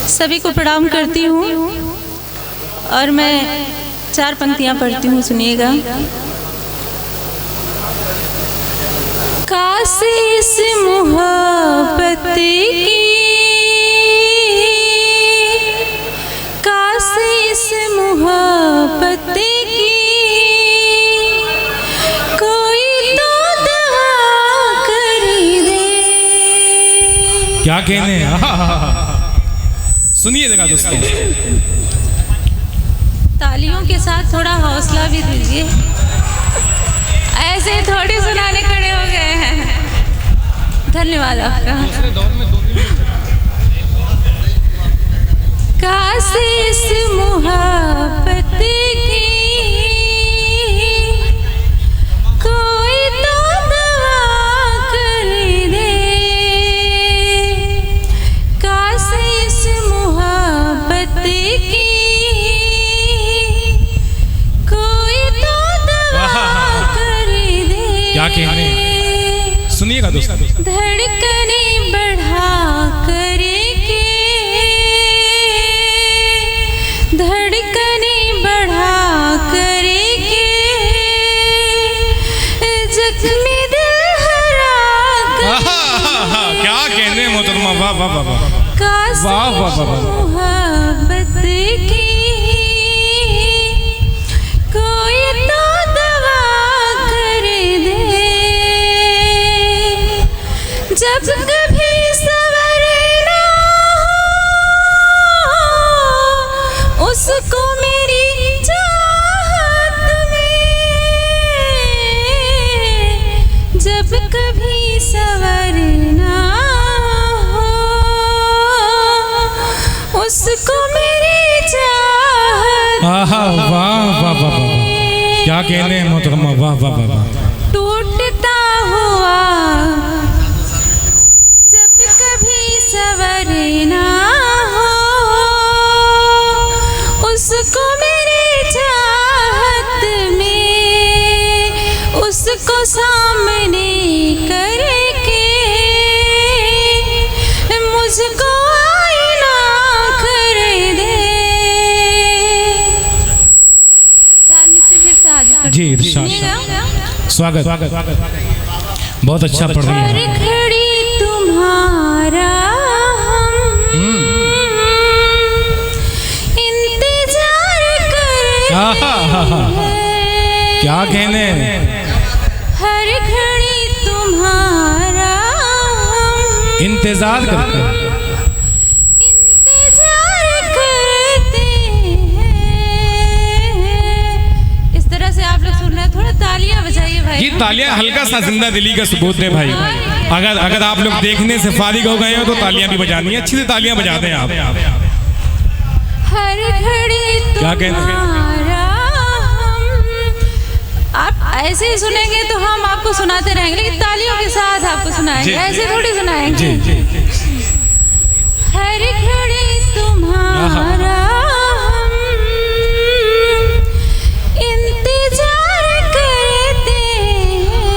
सभी को प्रणाम करती हूँ और मैं 4 पंक्तियाँ पढ़ती हूँ, सुनिएगा। काश इस मोहब्बत की, काश इस मोहब्बत की कोई तो दवा कर दे। क्या कहने सुनिए देखा दोस्तों, तालियों के साथ थोड़ा हौसला भी दीजिए, ऐसे थोड़ी सुनाने खड़े हो गए हैं। धन्यवाद आपका। काश इस मोहब्बत की कोई तो दवा कर दे, काश इस मोहब्बत की क्या कहने, सुनिएगा दोस्तों। धड़कने बढ़ा करके, धड़कने बढ़ा करके जख्मी दिल हरा कर। क्या कहने मोहतरमा, वाह वाह वाह वाह, काश वाह वाह वाह, मोहब्बत की कोई तो दवा कर दे। जब कभी सवरना हो उसको मेरी चाहत में, जब कभी सवरना हो उसको मेरी चाहत। वाह वाह वाह वाह, क्या कहने मोहतरमा, वाह वाह वाह वाह। टूटता हुआ जब कभी सवरना हो उसको मेरी चाहत में, उसको सामने करके मुझको आईना कर दे। 4 मिसरे फिर से हाजिर कर जी स्वागत, बहुत अच्छा पढ़ रही है। हर घड़ी तुम्हारा हम इंतजार करते हैं। क्या कहने, हर घड़ी तुम्हारा हम इंतजार करते हैं। इंतजार करते हैं। इस तरह से आप लोग सुन रहे हैं, थोड़ा तालियां बजाइए भाई। ये तालियां हल्का सा जिंदा दिली का सबूत है भाई। अगर आप लोग देखने से फारिग हो गए हो तो तालियां भी बजानी है, अच्छी से तालियां बजा दें आप। हर घड़ी क्या कहना, आप ऐसे ही सुनेंगे तो हम आपको सुनाते रहेंगे, लेकिन तालियों के साथ आपको सुनाएंगे, ऐसे थोड़ी सुनाएंगे। हर घड़ी तुम्हारा इंतजार करते हैं।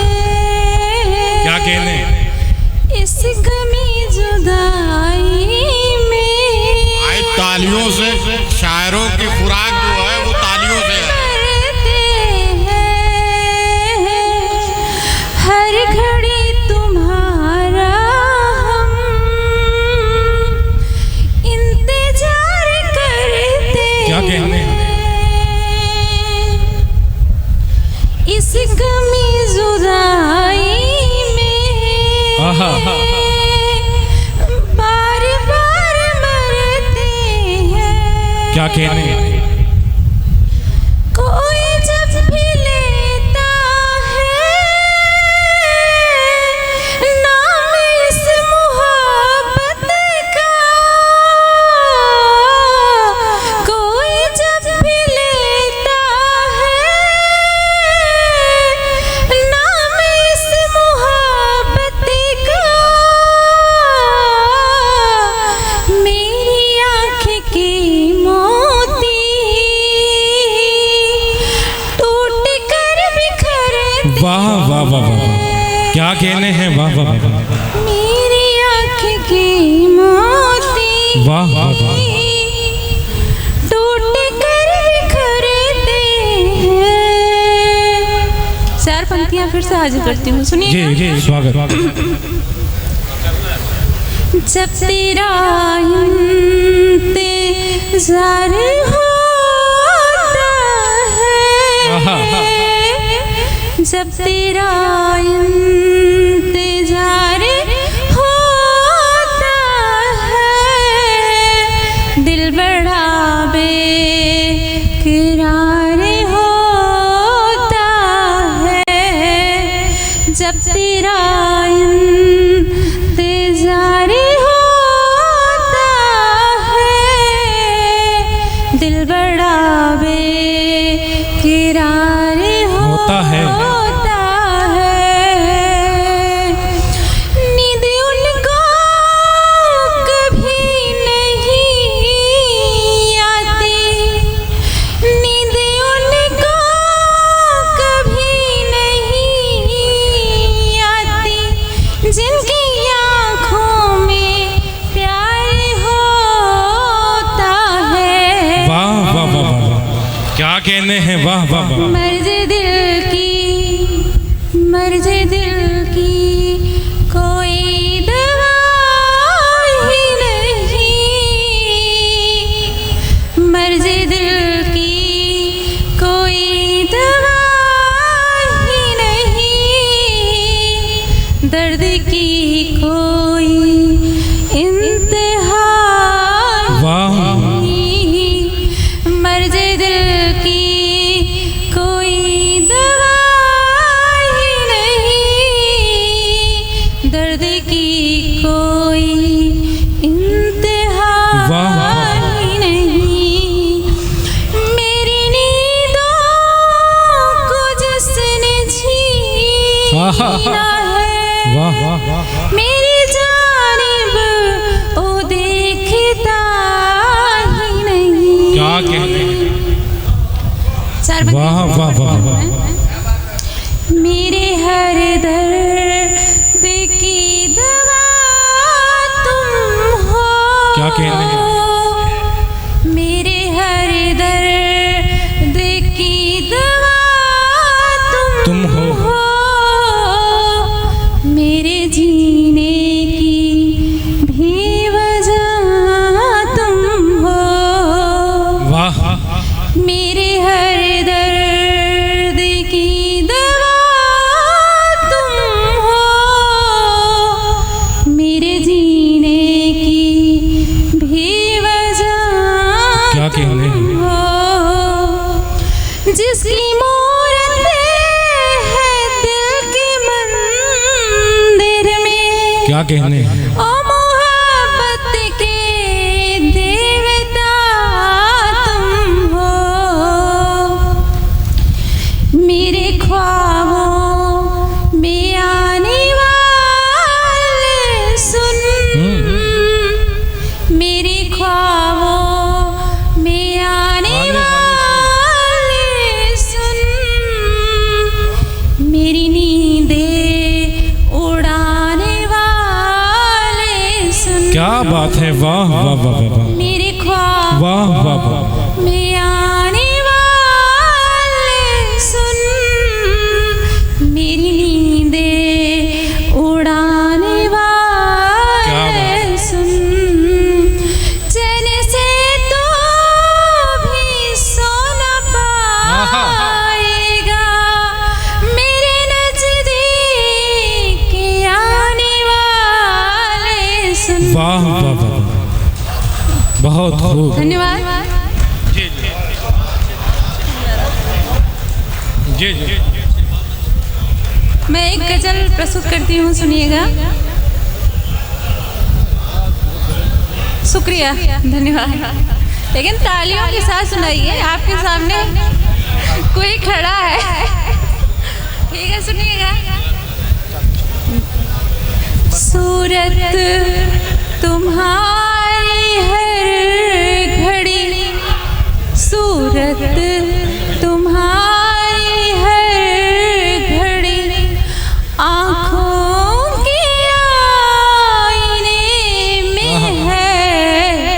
क्या कहने, इस गमी जुदाई में आए तालियों से, शायरों की खुराक जो है वो तालियों से है। हर घड़ी तुम्हारा हम इंतजार करते। क्या कहने, इस गमी जुदाई में बार बार मरते हैं। क्या कहने, कोई जब भी लेता है नाम इस मोहब्बत का, कोई जब भी लेता है नाम इस मोहब्बत का, मेरी आँख की मोती वाह वाह वाह वाह, क्या कहने हैं, वाह वाह वाह। मेरी आँख की मोती वाह वाह वाह। टूट कर बिखरते हैं। 4 पंक्तियां फिर से हाजिर करती हूँ, सुनिए। जी जी स्वागत। जब तेरा इंतजार होता है, जब तेरा इंतजार होता है, दिल बड़ा बेकरार होता है। जब तेरा इंतजार होता है, दिल बड़ा बेकरार होता है। नींद उनको कभी नहीं आती, नींद उनको कभी नहीं आती, जिनकी आँखों में प्यार होता है। वाह वाह वाह वाह। क्या कहने हैं, वाह वाह वाह। मर्ज दिल की कोई दवा ही नहीं, मर्ज दिल की कोई दवा ही नहीं, दर्द की कोई इंतहा नहीं, मर्ज दिल की कोई दवा ही नहीं, दर्द की कोई इंतहा ही नहीं। मेरी नींदों को जिसने छीना है, वाह वाह वाह। मेरी जानिब ओ देखता ही नहीं। क्या कहने हैं, 4 वाह वाह वाह वाह। मेरे हर दर्द की दवा तुम हो। क्या कहने हैं, मेरे हर दर्द की दवा तुम हो। मेरे जीने की भी वजह तुम हो। वाह। मेरे हर दर्द की दवा तुम हो, मेरे जीने की भी वजह क्या कहने हैं, तुम हो। जिसकी मूरत है दिल के मंदिर में, क्या कहने हैं, ओ मोहब्बत के देवता तुम हो। मेरे ख्वाबों में आने वाले सुन, मेरे ख्वाबों में आने वाले सुन, मेरी नींदें उड़ाने वाले सुन। क्या बात है, वाह वाह वाह वाह। मेरे ख्वाब वाह वाह वाह। में आने वाले सुन, मेरी नींदें उड़ाने वाले सुन। चैन से तो भी सो न पाएगा, मेरे नजदीक आने वाले सुन। वाह वाह वाह वाह। बहुत खूब। धन्यवाद। जी जी। मैं एक गजल प्रस्तुत करती हूँ, सुनिएगा। शुक्रिया, धन्यवाद। लेकिन तालियों के साथ सुनाइए, आपके सामने कोई खड़ा है। ठीक है, सुनिएगा। सूरत तुम्हारी हर घड़ी, सूरत तुम्हारी हर घड़ी, आँखों के आईने में है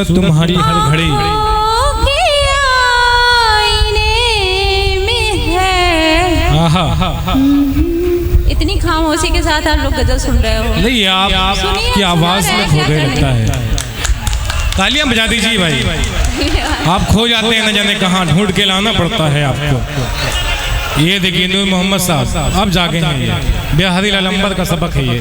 सूरत तुम्हारी हर घड़ी के आईने में है। आहा। इतनी खामोशी के साथ आप लोग गजल सुन रहे हो। नहीं, आपकी आवाज में खो गए लगता है। तालियां बजा दीजिए भाई। आप खो जाते हैं, न जाने कहाँ ढूंढ के लाना पड़ता है आपको। ये देखिए नूर मोहम्मद साहब अब जागे हैं। ये बिहारी लाल अंबर का सबक है ये।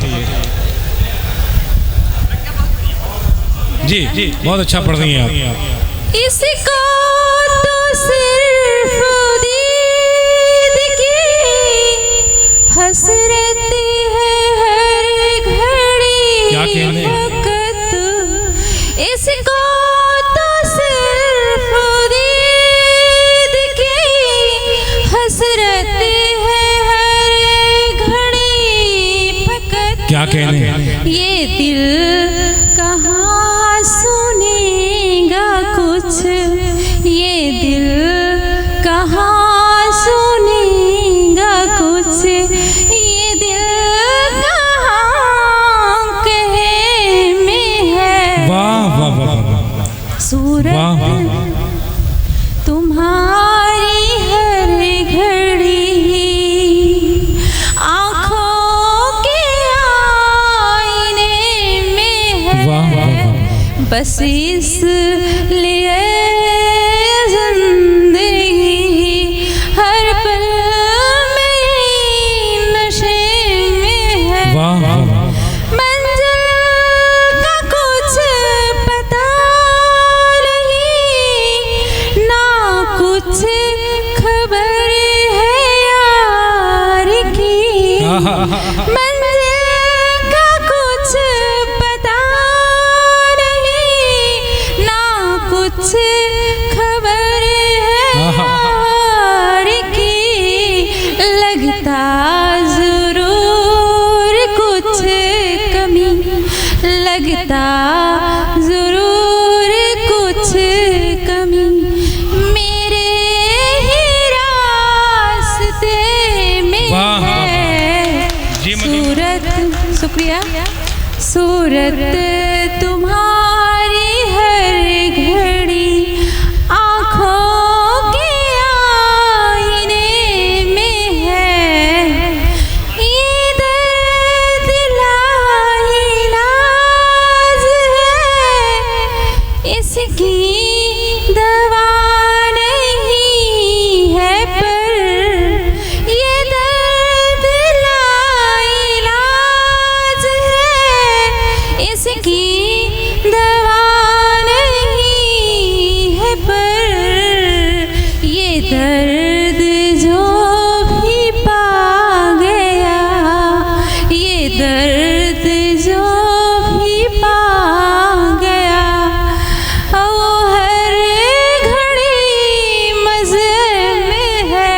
जी बहुत अच्छा पढ़ रही हैं आप। इसको तो सिर्फ दीद की हसरत है हर घड़ी। क्या कहने? इसको तो सिर्फ दीद की हसरत है हर घड़ी फकत। क्या कहने? ये दिल कहाँ सुनेगा कुछ, ये दिल कहाँ सुनेगा कुछ, ये दिल कहाँ कहे में है। वाह वाह वाह वाह। सूरत वाह वाह। तुम्हारी हर घड़ी आँखों के आईने में है। वाह वाह वाह। बस इसलिए जिंदगी हर पल मेरी नशे में है। वाह वाह वाह। मंजिल का कुछ पता नहीं, ना कुछ खबर है यार की। मंजिल का कुछ पता नहीं, ना कुछ खबर है यार की। लगता जरूर कुछ कमी, लगता जरूर कुछ कमी मेरे ही रास्ते में वाह, है। जी मधु। सूरत, शुक्रिया। सूरत तुम्हारी हर घड़ी आँखों के आईने में है। ये दर्द लाइलाज है, इसकी दवा नहीं है, पर ये दर्द लाइलाज है, इसकी दवा नहीं है, पर ये दर्द जो भी पा गया, ये दर्द जो भी पा गया, वो हर घड़ी मजे में है।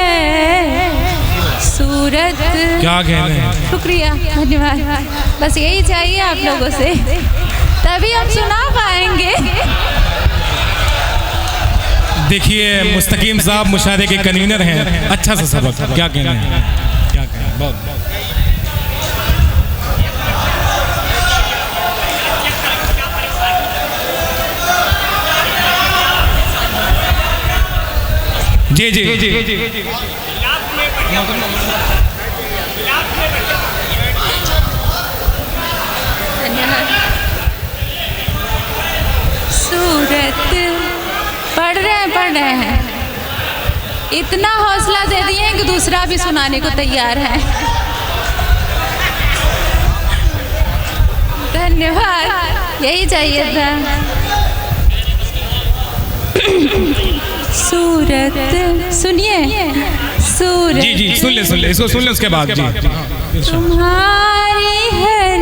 सूरत। क्या कहने हैं? शुक्रिया, धन्यवाद। बस यही चाहिए आप लोगों से, तभी हम सुना पाएंगे। देखिए मुस्तकीम साहब मुशायरे के कन्वीनर हैं। अच्छा सा सबक। क्या कहने हैं? क्या कहने हैं? बहुत जी जी। सूरत पढ़ रहे हैं। इतना हौसला दे दिए हैं कि दूसरा भी सुनाने को तैयार है। धन्यवाद, यही चाहिए था। सूरत सुनिए। सूरत जी सुन ले इसको सुन ले उसके बाद जी। तुम्हारी हर